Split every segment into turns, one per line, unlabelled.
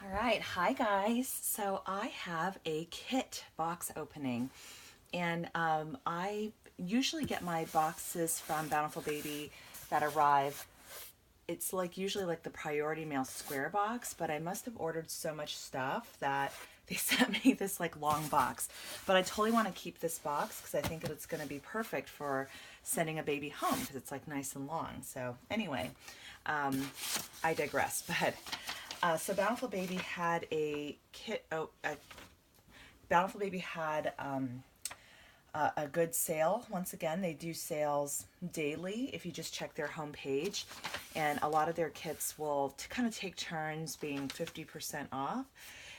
All right, hi guys. So I have a kit box opening, and I usually get my boxes from Bountiful Baby that arrive. It's like usually like the priority mail square box, but I must have ordered so much stuff that they sent me this like long box. But I totally want to keep this box because I think it's going to be perfect for sending a baby home because it's like nice and long. So anyway, I digress. But Bountiful Baby had a kit. Bountiful Baby had a good sale. Once again, they do sales daily if you just check their homepage, and a lot of their kits will kind of take turns being 50% off.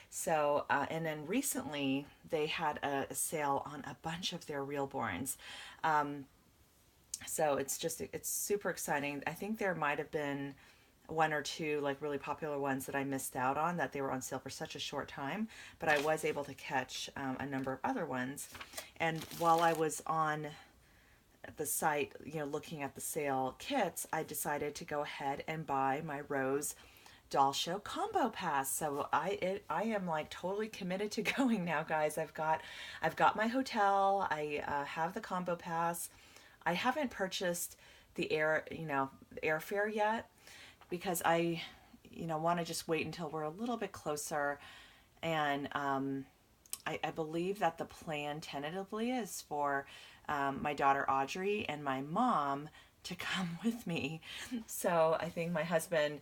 So, and then recently they had a sale on a bunch of their Realborns. So it's super exciting. I think there might have been one or two like really popular ones that I missed out on that they were on sale for such a short time, but I was able to catch a number of other ones. And while I was on the site, looking at the sale kits, I decided to go ahead and buy my Rose Doll Show combo pass. So I am like totally committed to going now, guys. I've got my hotel. I have the combo pass. I haven't purchased the airfare yet because I want to just wait until we're a little bit closer. And I believe that the plan tentatively is for my daughter Audrey and my mom to come with me. So I think my husband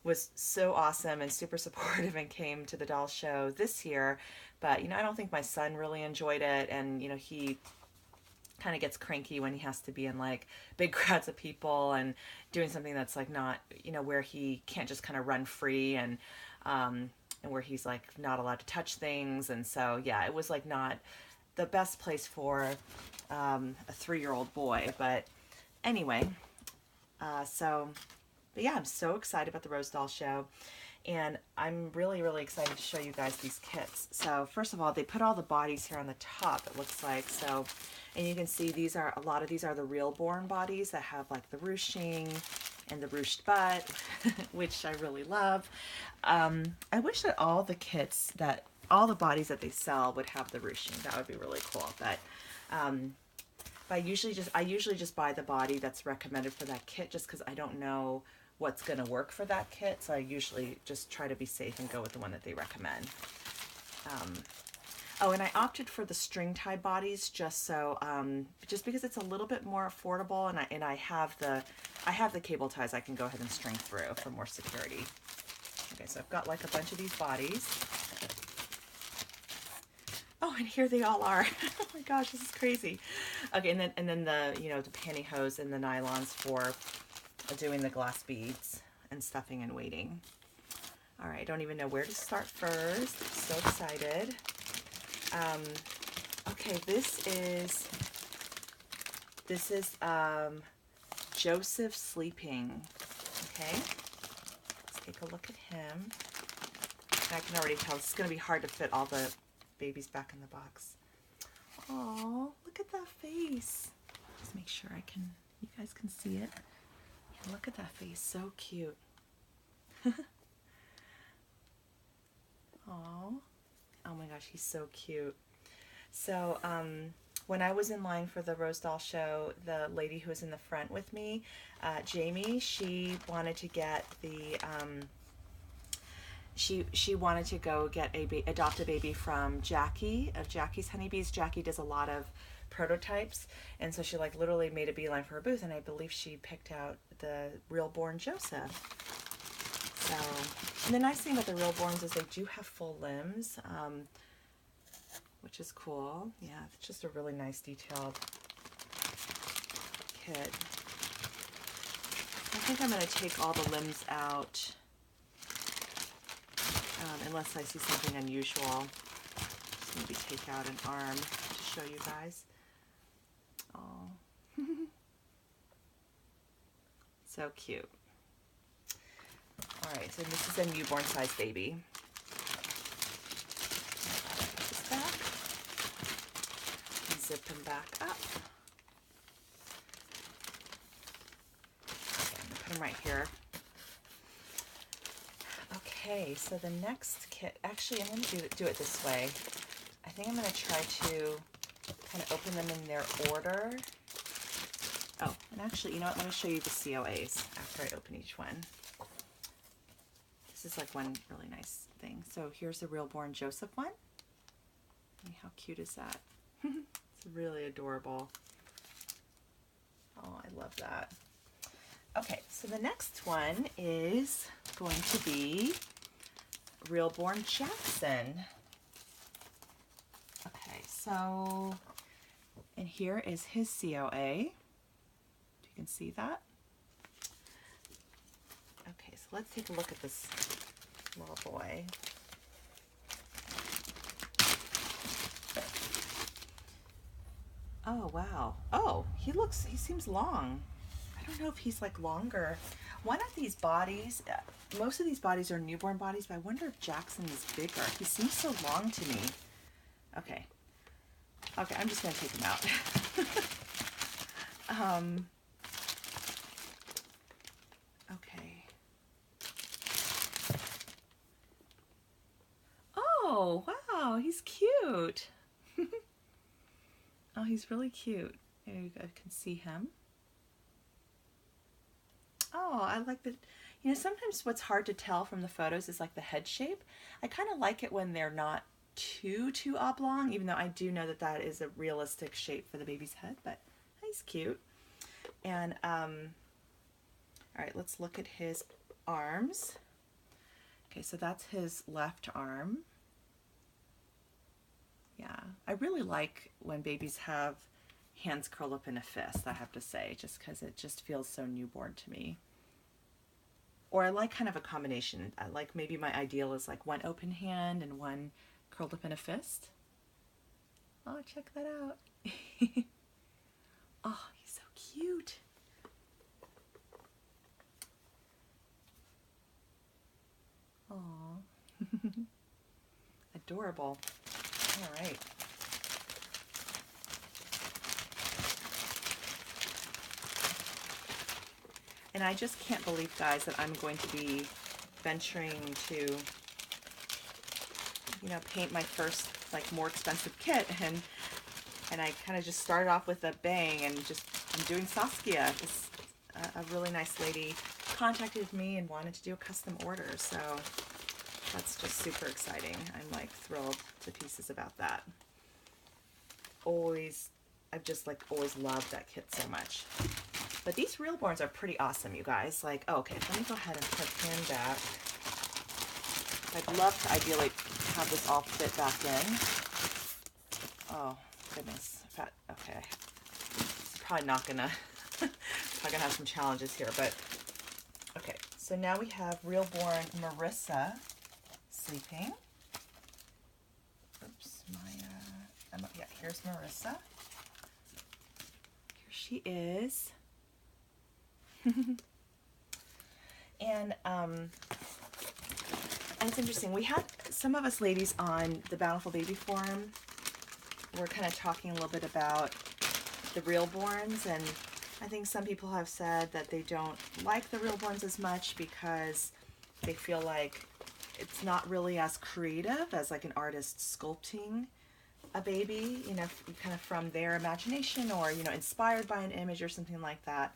was so awesome and super supportive and came to the doll show this year. But I don't think my son really enjoyed it, and he kind of gets cranky when he has to be in like big crowds of people and doing something that's like not where he can't just kind of run free, and where he's like not allowed to touch things. And so yeah, it was like not the best place for a 3-year-old boy. But anyway, but yeah, I'm so excited about the Rose Doll Show. And I'm really, really excited to show you guys these kits. So first of all, they put all the bodies here on the top, it looks like. So, and you can see a lot of these are the Realborn bodies that have like the ruching and the ruched butt, which I really love. I wish that all the bodies that they sell would have the ruching. That would be really cool. But I usually just buy the body that's recommended for that kit just because I don't know what's going to work for that kit. So I usually just try to be safe and go with the one that they recommend. Oh, and I opted for the string tie bodies just because it's a little bit more affordable, and I have the cable ties I can go ahead and string through for more security. Okay, so I've got like a bunch of these bodies. Oh, and here they all are. Oh my gosh, this is crazy. Okay, and then the the pantyhose and the nylons for doing the glass beads and stuffing and weighting. All right, I don't even know where to start first. I'm so excited. Okay, this is Joseph sleeping. Okay, let's take a look at him. I can already tell this is going to be hard to fit all the babies back in the box. Oh, look at that face. Just make sure you guys can see it. Yeah, look at that face, so cute. Oh, oh my gosh, he's so cute. So, when I was in line for the Rose Doll Show, the lady who was in the front with me, Jamie, she wanted to get the she wanted to go get adopt a baby from Jackie of Jackie's Honeybees. Jackie does a lot of prototypes, and so she like literally made a beeline for her booth, and I believe she picked out the Realborn Joseph. So, and the nice thing about the Realborns is they do have full limbs, which is cool. Yeah, it's just a really nice detailed kit. I think I'm going to take all the limbs out. Unless I see something unusual. Just maybe take out an arm to show you guys. Oh. So cute. Alright, so this is a newborn size baby. Put this back. And zip him back up. Okay, I'm going to put him right here. Okay. Okay, so the next kit, actually I'm going to do it this way. I think I'm going to try to kind of open them in their order. Oh, and actually, you know what, let me show you the COAs after I open each one. This is like one really nice thing. So here's the Realborn Joseph one. How cute is that? It's really adorable. Oh, I love that. Okay, so the next one is going to be Realborn Jaxson. Okay, so, and here is his COA. You can see that. Okay, so let's take a look at this little boy. Oh, wow. Oh, he seems long. I don't know if he's like longer. One of these bodies, most of these bodies are newborn bodies, but I wonder if Jaxson is bigger. He seems so long to me. Okay. Okay, I'm just going to take him out. Okay. Oh, wow, he's cute. Oh, he's really cute. There you go, I can see him. Oh, I like the, you know, sometimes what's hard to tell from the photos is like the head shape. I kind of like it when they're not too oblong, even though I do know that that is a realistic shape for the baby's head, but he's cute. And, all right, let's look at his arms. Okay, so that's his left arm. Yeah, I really like when babies have hands curled up in a fist, I have to say, just because it just feels so newborn to me. Or I like kind of a combination. I like, maybe my ideal is like one open hand and one curled up in a fist. Oh, check that out. Oh, he's so cute. Oh, adorable. All right. And I just can't believe, guys, that I'm going to be venturing to, you know, paint my first, like, more expensive kit. And I kind of just started off with a bang and just, I'm doing Saskia. This, a really nice lady contacted me and wanted to do a custom order. So that's just super exciting. I'm, like, thrilled to pieces about that. I've just, like, always loved that kit so much. But these Realborns are pretty awesome, you guys. Like, oh, okay, let me go ahead and put him back. I'd love to ideally have this all fit back in. Oh, goodness. Okay. It's probably not gonna, probably gonna have some challenges here, but okay. So now we have Realborn Marissa sleeping. Oops, yeah, here's Marissa. Here she is. And it's interesting. We had some of us ladies on the Bountiful Baby forum. We're kind of talking a little bit about the Realborns, and I think some people have said that they don't like the Realborns as much because they feel like it's not really as creative as like an artist sculpting a baby, you know, kind of from their imagination or, you know, inspired by an image or something like that.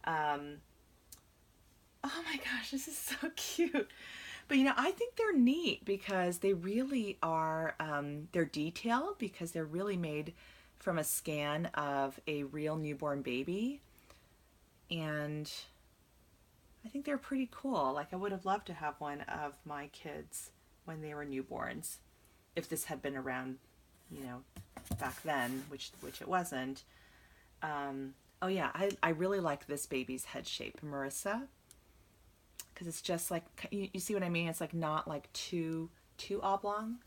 Oh my gosh, this is so cute. But, you know, I think they're neat because they really are, they're detailed because they're really made from a scan of a real newborn baby. And I think they're pretty cool. Like, I would have loved to have one of my kids when they were newborns, if this had been around, you know, back then, which it wasn't. Oh yeah, I really like this baby's head shape, Marissa, because it's just like, you see what I mean? It's like not like too oblong.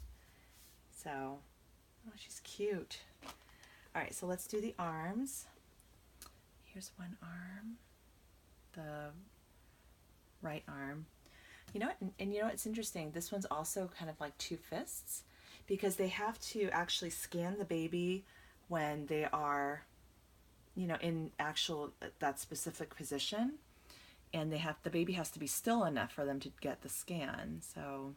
So, oh, she's cute. All right, so let's do the arms. Here's one arm, the right arm. You know what? And you know, it's interesting. This one's also kind of like two fists because they have to actually scan the baby when they are, you know, in actual, that specific position. and the baby has to be still enough for them to get the scan. So,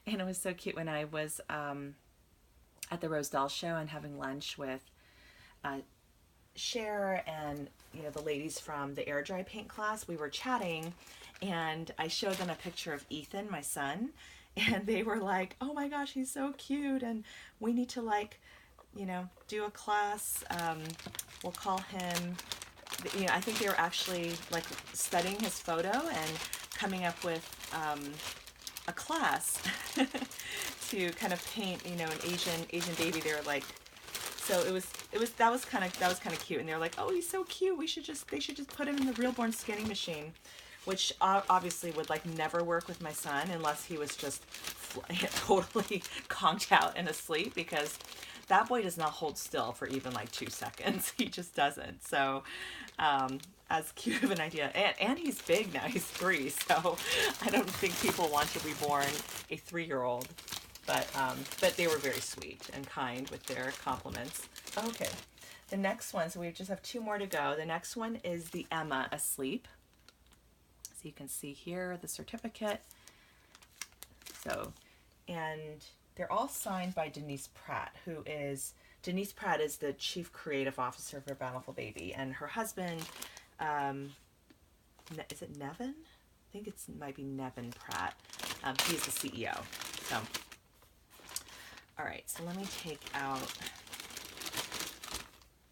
and it was so cute when I was at the Rosedale show and having lunch with Cher and the ladies from the air dry paint class. We were chatting, and I showed them a picture of Ethan, my son, and they were like, "Oh my gosh, he's so cute, and we need to do a class. We'll call him." I think they were actually like studying his photo and coming up with a class to kind of paint, an Asian baby. They were like, so that was kind of cute, and they were like, "Oh, he's so cute. They should just put him in the Realborn scanning machine," which obviously would like never work with my son unless he was just totally conked out and asleep, because that boy does not hold still for even like 2 seconds. He just doesn't. So, as cute of an idea, and he's big now. He's 3, so I don't think people want to reborn a 3-year-old. But they were very sweet and kind with their compliments. Okay, the next one. So we just have 2 more to go. The next one is the Emma asleep. So you can see here the certificate. So, and they're all signed by Denise Pratt, Denise Pratt is the Chief Creative Officer for Bountiful Baby, and her husband, is it Nevin? I think it might be Nevin Pratt. He's the CEO. So, all right, so let me take out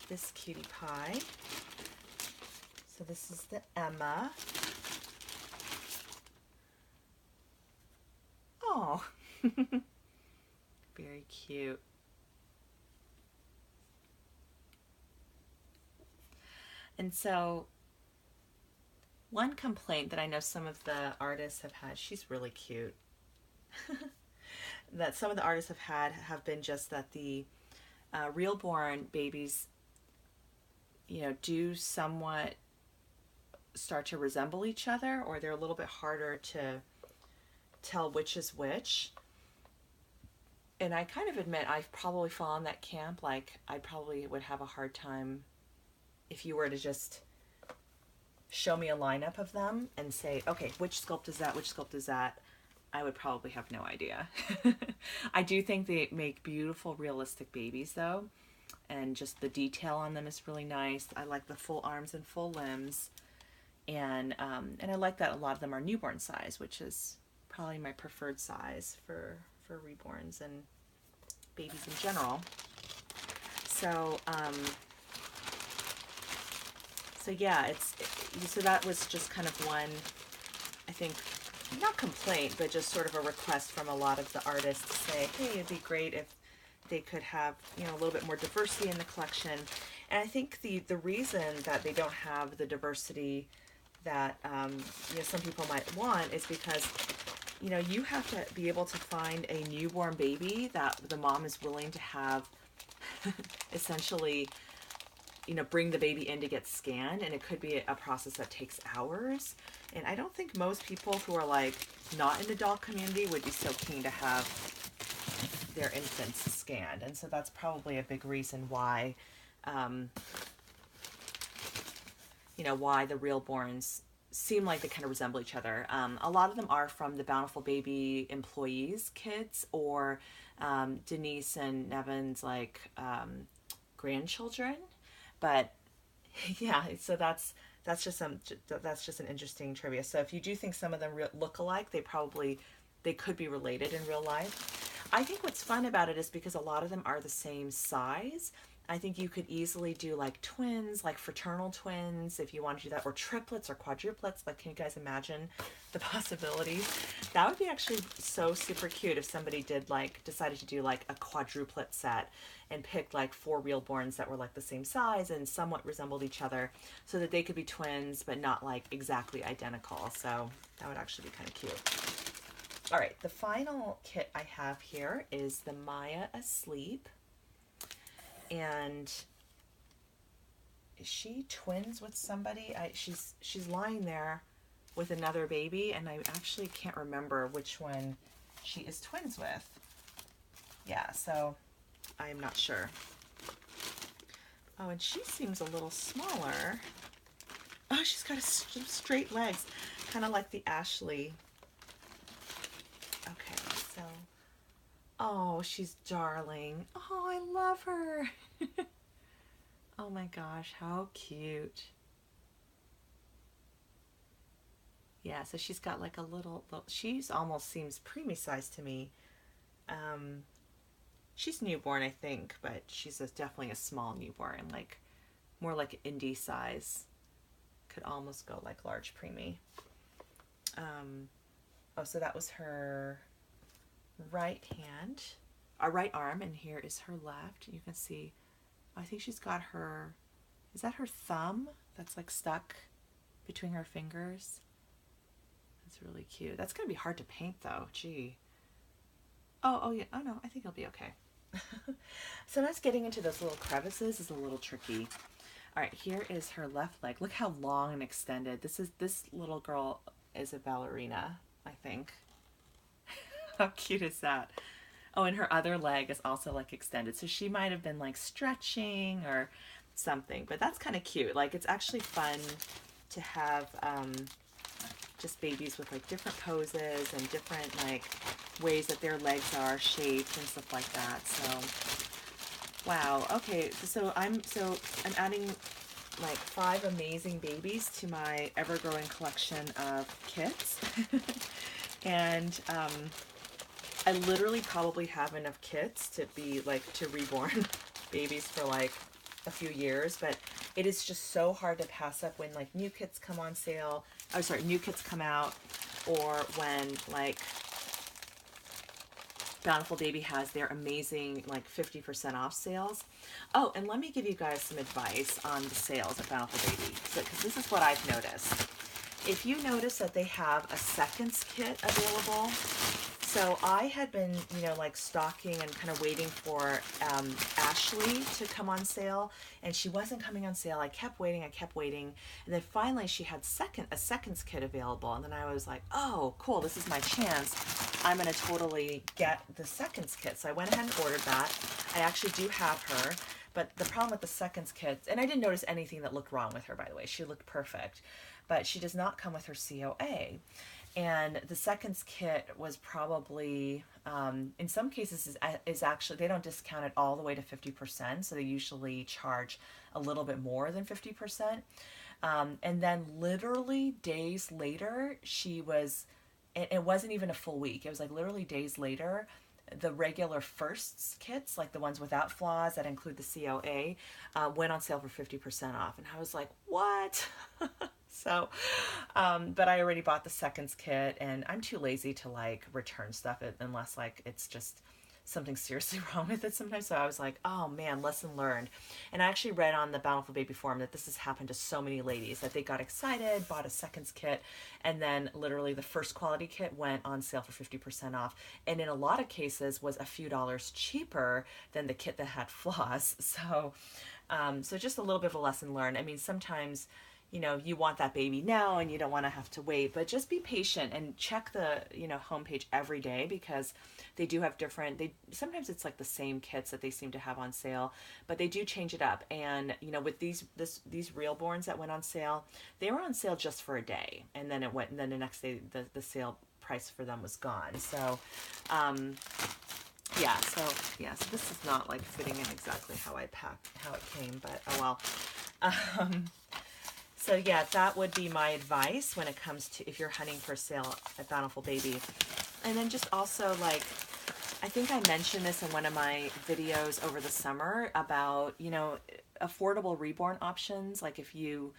this cutie pie. So this is the Emma. Oh, very cute. And so one complaint that I know some of the artists have had, she's really cute, that some of the artists have been just that the Realborn babies, do somewhat start to resemble each other, or they're a little bit harder to tell which is which. And I kind of admit I've probably fallen that camp. Like, I probably would have a hard time if you were to just show me a lineup of them and say, okay, which sculpt is that, which sculpt is that, I would probably have no idea. I do think they make beautiful, realistic babies, though, and just the detail on them is really nice. I like the full arms and full limbs, and I like that a lot of them are newborn size, which is probably my preferred size for reborns and babies in general. So, so yeah, so that was just kind of one, I think, not complaint, but just sort of a request from a lot of the artists to say, hey, it'd be great if they could have, a little bit more diversity in the collection. And I think the reason that they don't have the diversity that, some people might want is because, you have to be able to find a newborn baby that the mom is willing to have essentially, bring the baby in to get scanned, and it could be a process that takes hours. And I don't think most people who are like not in the doll community would be so keen to have their infants scanned. And so that's probably a big reason why, why the Realborns seem like they kind of resemble each other. A lot of them are from the Bountiful Baby employees' kids, or Denise and Nevin's grandchildren. But yeah, so that's just an interesting trivia. So if you do think some of them look alike, they could be related in real life. I think what's fun about it is because a lot of them are the same size. I think you could easily do like twins, like fraternal twins, if you want to do that, or triplets or quadruplets. Like, can you guys imagine the possibilities? That would be actually so super cute if somebody decided to do like a quadruplet set and picked like 4 Realborns that were like the same size and somewhat resembled each other, so that they could be twins but not like exactly identical. So that would actually be kind of cute. All right, the final kit I have here is the Miya asleep. And is she twins with somebody? She's lying there with another baby, and I actually can't remember which one she is twins with. Yeah, so I am not sure. Oh, and she seems a little smaller. Oh, she's got straight legs, kind of like the Ashley. Okay, so, oh, she's darling. Oh, I love her. Oh my gosh, how cute. Yeah, so she's got like a little she's almost seems preemie size to me. Um, she's newborn, I think, but she's definitely a small newborn, like more like indie size. Could almost go like large preemie. Um, oh, so that was her right hand, right arm, and here is her left. You can see, I think she's got her, is that her thumb that's like stuck between her fingers? That's really cute. That's gonna be hard to paint though. Gee. Oh yeah. Oh no, I think it'll be okay. Sometimes getting into those little crevices is a little tricky. All right, here is her left leg. Look how long and extended. This little girl is a ballerina, I think. How cute is that? Oh, and her other leg is also like extended. So she might have been like stretching or something, but that's kind of cute. Like it's actually fun to have just babies with like different poses and different like ways that their legs are shaped and stuff like that. So wow. Okay, so I'm adding like 5 amazing babies to my ever-growing collection of kits. And I literally probably have enough kits to be like to reborn babies for like a few years, but it is just so hard to pass up when like new kits come on sale. Oh, sorry, new kits come out, or when like Bountiful Baby has their amazing like 50% off sales. Oh, and let me give you guys some advice on the sales at Bountiful Baby, because this is what I've noticed. If you notice that they have a seconds kit available, so I had been, you know, like stalking and kind of waiting for Ashley to come on sale, and she wasn't coming on sale. I kept waiting, and then finally she had a seconds kit available, and then I was like, oh, cool, this is my chance. I'm gonna totally get the seconds kit. So I went ahead and ordered that. I actually do have her, but the problem with the seconds kit, and I didn't notice anything that looked wrong with her, by the way. She looked perfect, but she does not come with her COA. And the seconds kit was probably, in some cases, is actually, they don't discount it all the way to 50%, so they usually charge a little bit more than 50%. And then literally days later, it wasn't even a full week, it was like literally days later, the regular firsts kits, like the ones without flaws that include the COA, went on sale for 50% off. And I was like, what? So, but I already bought the seconds kit, and I'm too lazy to like return stuff unless like it's just something seriously wrong with it sometimes. So I was like, oh man, lesson learned. And I actually read on the Bountiful Baby forum that this has happened to so many ladies, that they got excited, bought a seconds kit, and then literally the first quality kit went on sale for 50% off. And in a lot of cases was a few dollars cheaper than the kit that had flaws. So, so just a little bit of a lesson learned. I mean, sometimes, you know, you want that baby now and you don't want to have to wait, but just be patient and check the, you know, homepage every day, because they do have sometimes it's like the same kits that they seem to have on sale, but they do change it up. And, you know, with these Realborns that went on sale, they were on sale just for a day, and then and then the next day the sale price for them was gone. So, yeah, so this is not like fitting in exactly how it came, but oh well. So yeah, that would be my advice when it comes to if you're hunting for sale at Bountiful Baby. And then just also, like, I think I mentioned this in one of my videos over the summer about, you know, affordable reborn options. Like if you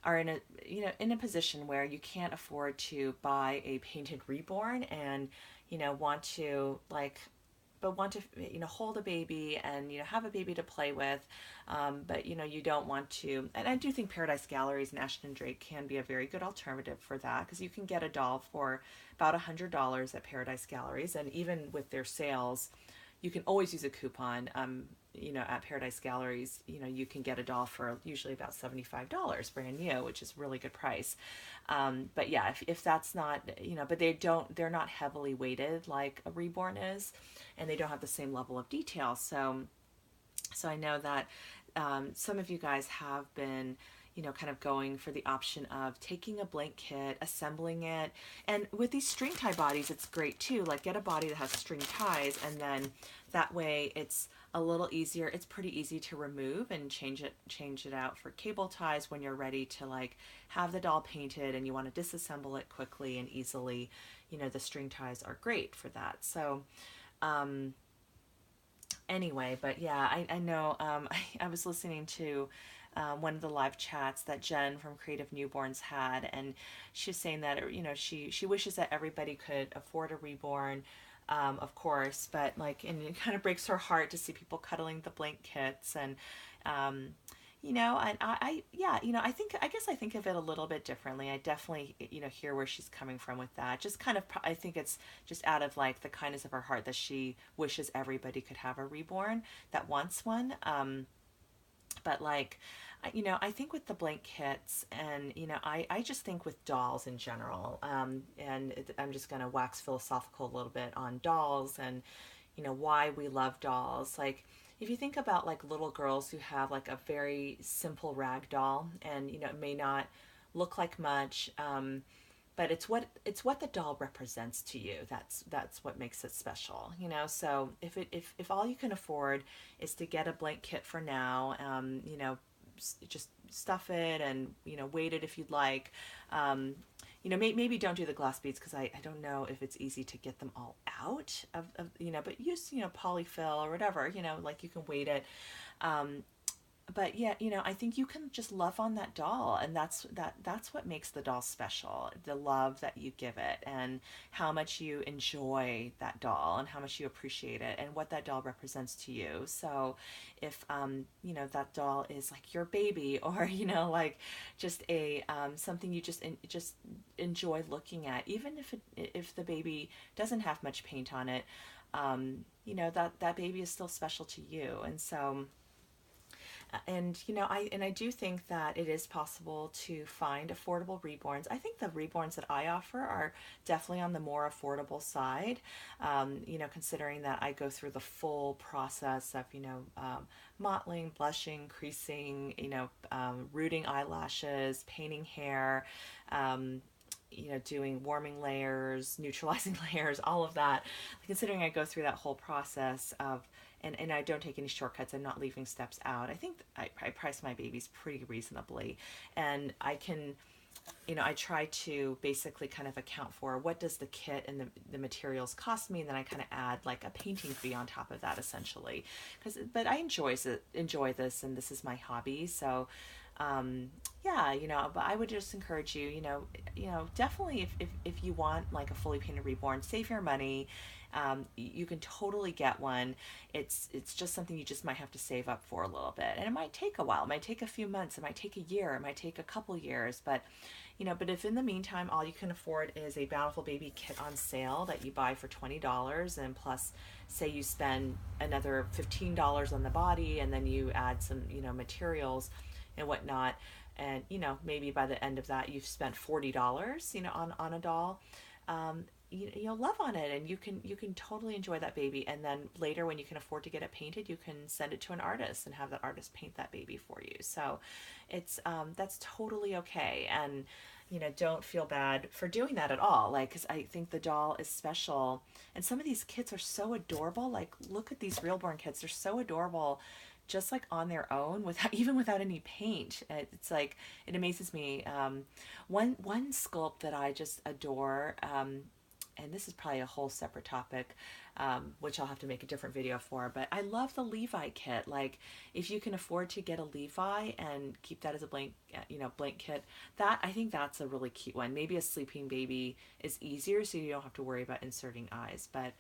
are in a position where you can't afford to buy a painted reborn, and, you know, want to you know, hold a baby and, you know, have a baby to play with, but, you know, you don't want to, and I do think Paradise Galleries and Ashton Drake can be a very good alternative for that, because you can get a doll for about $100 at Paradise Galleries, and even with their sales, you can always use a coupon. You know, at Paradise Galleries, you know, you can get a doll for usually about $75 brand new, which is a really good price. But yeah, if that's not, you know, but they're not heavily weighted like a Reborn is, and they don't have the same level of detail. So I know that some of you guys have been, kind of going for the option of taking a blank kit, assembling it. And with these string tie bodies, it's great too. Like, get a body that has string ties, and then that way it's a little easier. It's pretty easy to remove and change it out for cable ties when you're ready to like have the doll painted and you want to disassemble it quickly and easily. The string ties are great for that. So, anyway, but yeah, I know, I was listening to one of the live chats that Jen from Creative Newborns had, and she was saying that, she wishes that everybody could afford a Reborn, of course, but like, and it kind of breaks her heart to see people cuddling the blank kits. And and yeah, I guess I think of it a little bit differently. I definitely, hear where she's coming from with that. Just kind of, I think it's just out of like the kindness of her heart that she wishes everybody could have a Reborn that wants one. But like, I think with the blank kits, and, I just think with dolls in general, I'm just going to wax philosophical a little bit on dolls and, why we love dolls. Like, if you think about like little girls who have like a very simple rag doll, and, it may not look like much, but it's what the doll represents to you. That's what makes it special. So if all you can afford is to get a blank kit for now, just stuff it and, weight it if you'd like. Maybe don't do the glass beads, because I don't know if it's easy to get them all out of but use, polyfill or whatever, like you can weight it. But yeah, I think you can just love on that doll, and that's what makes the doll special. The love that you give it, and how much you enjoy that doll, and how much you appreciate it, and what that doll represents to you. So if that doll is like your baby, or like just a something you just enjoy looking at, even if the baby doesn't have much paint on it, that baby is still special to you. And so, and I do think that it is possible to find affordable reborns. I think the reborns that I offer are definitely on the more affordable side. Considering that I go through the full process of mottling, blushing, creasing, rooting eyelashes, painting hair. Doing warming layers, neutralizing layers, all of that. Considering I go through that whole process of, and I don't take any shortcuts. I'm not leaving steps out. I think I price my babies pretty reasonably, and I can, I try to basically kind of account for what does the kit and the materials cost me, and then I kind of add like a painting fee on top of that, essentially. But I enjoy this, and this is my hobby, so. Yeah, but I would just encourage you, definitely if you want like a fully painted Reborn, save your money. You can totally get one. It's just something you just might have to save up for a little bit, and it might take a while. It might take a few months. It might take a year. It might take a couple years. But but if in the meantime all you can afford is a Bountiful Baby kit on sale that you buy for $20, and plus, say you spend another $15 on the body, and then you add some materials and whatnot, and maybe by the end of that you've spent $40 on a doll. You'll love on it, and you can totally enjoy that baby. And then later, when you can afford to get it painted, you can send it to an artist and have that artist paint that baby for you. So it's that's totally okay. And don't feel bad for doing that at all. Like, because I think the doll is special, and some of these kits are so adorable. Like, look at these Realborn kits; they're so adorable, just like on their own, without any paint. It's like, it amazes me. One sculpt that I just adore, and this is probably a whole separate topic, which I'll have to make a different video for, but I love the Levi kit. Like, if you can afford to get a Levi and keep that as a blank kit, I think that's a really cute one. Maybe a sleeping baby is easier, so you don't have to worry about inserting eyes, but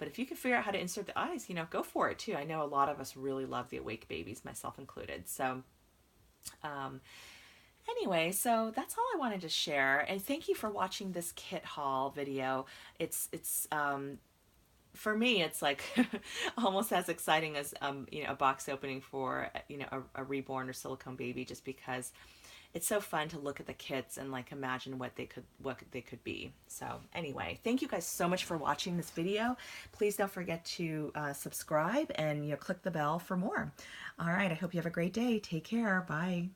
if you can figure out how to insert the eyes, go for it too. I know a lot of us really love the awake babies, myself included. So, anyway, so that's all I wanted to share. And thank you for watching this kit haul video. It's for me, it's like almost as exciting as a box opening for a Reborn or silicone baby, just because it's so fun to look at the kits and like imagine what they could be. So anyway, thank you guys so much for watching this video. Please don't forget to subscribe and click the bell for more. All right, I hope you have a great day. Take care. Bye.